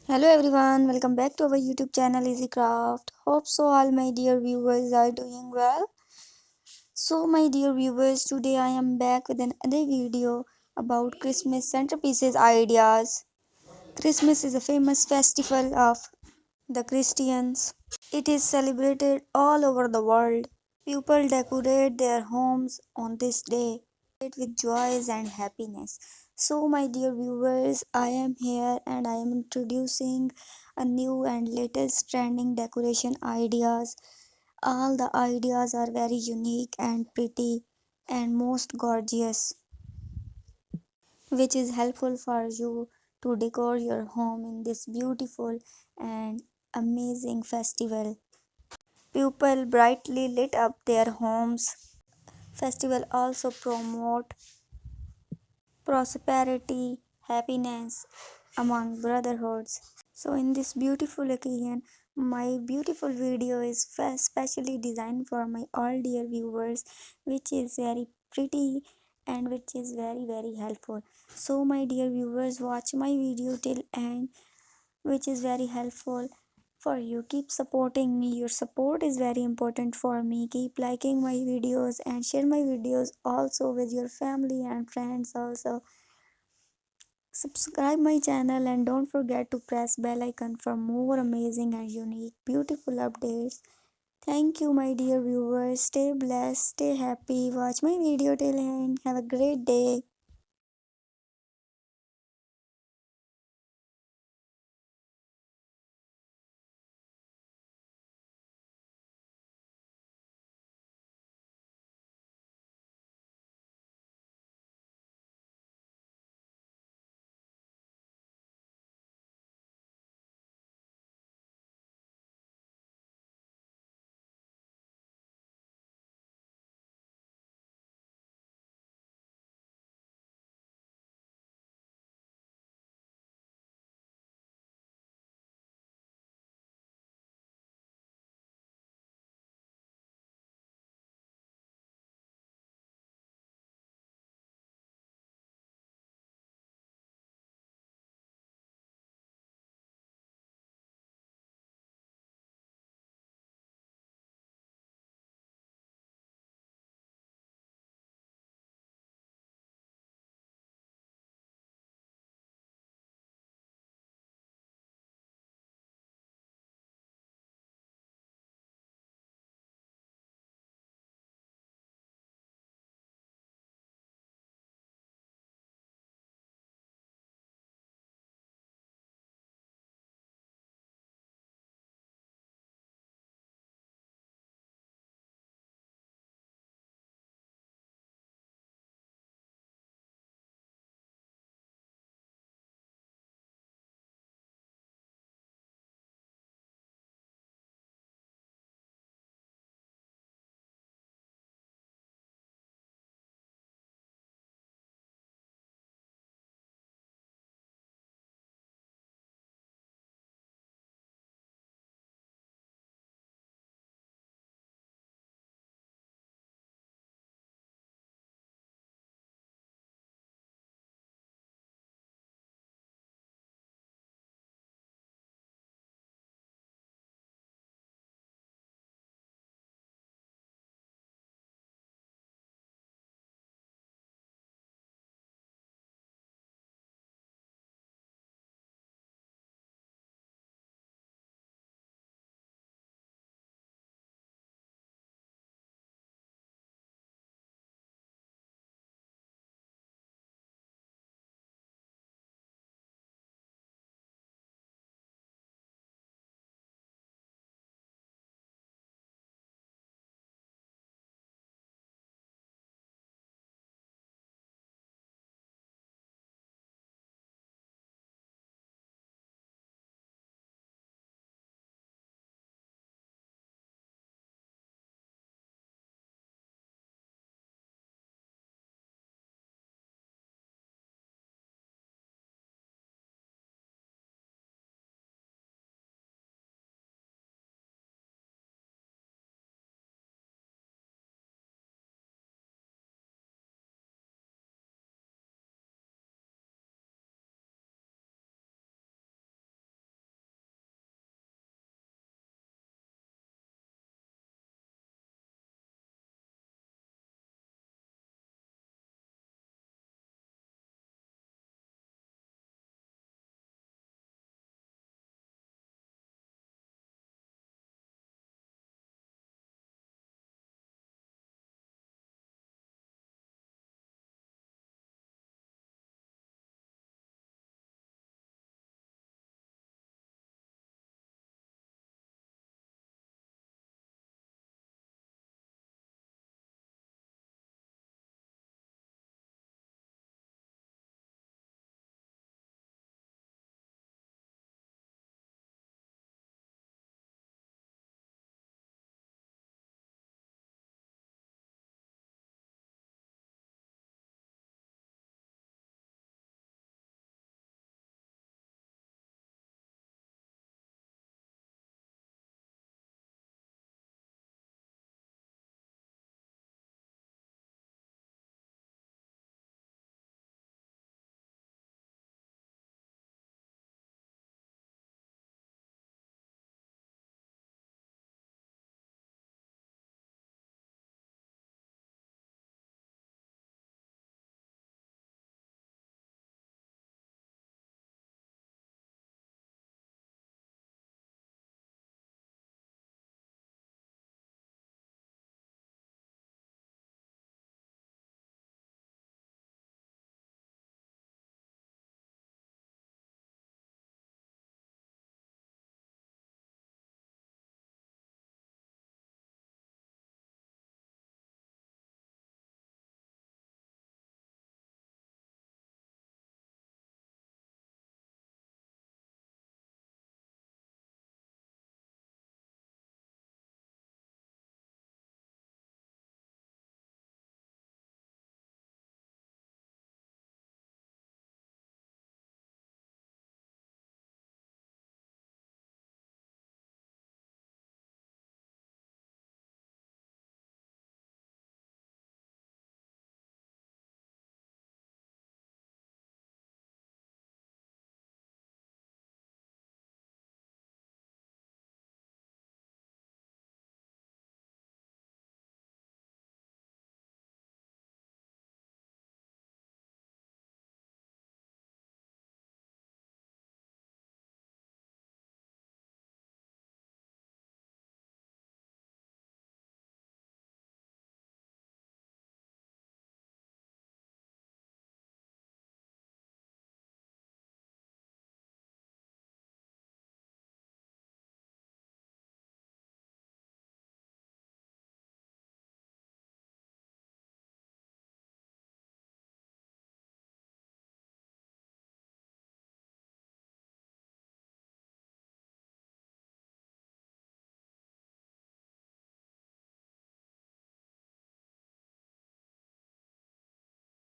Hello everyone, welcome back to our YouTube channel Easy Craft. Hope so all my dear viewers are doing well. So my dear viewers, today I am back with another video about Christmas centerpieces ideas. Christmas is a famous festival of the Christians. It is celebrated all over the world. People decorate their homes on this day with joys and happiness. So, my dear viewers, I am here and I am introducing a new and latest trending decoration ideas. All the ideas are very unique and pretty and most gorgeous, which is helpful for you to decor your home in this beautiful and amazing festival. People brightly lit up their homes. Festival also promote prosperity, happiness among brotherhoods. So in this beautiful occasion, my beautiful video is specially designed for my all dear viewers, which is very pretty and which is very helpful. So my dear viewers, watch my video till end, which is very helpful for you. Keep supporting me. Your support is very important for me. Keep liking my videos and share my videos also with your family and friends also. Subscribe my channel and don't forget to press bell icon for more amazing and unique beautiful updates. Thank you my dear viewers. Stay blessed, stay happy. Watch my video till end. Have a great day.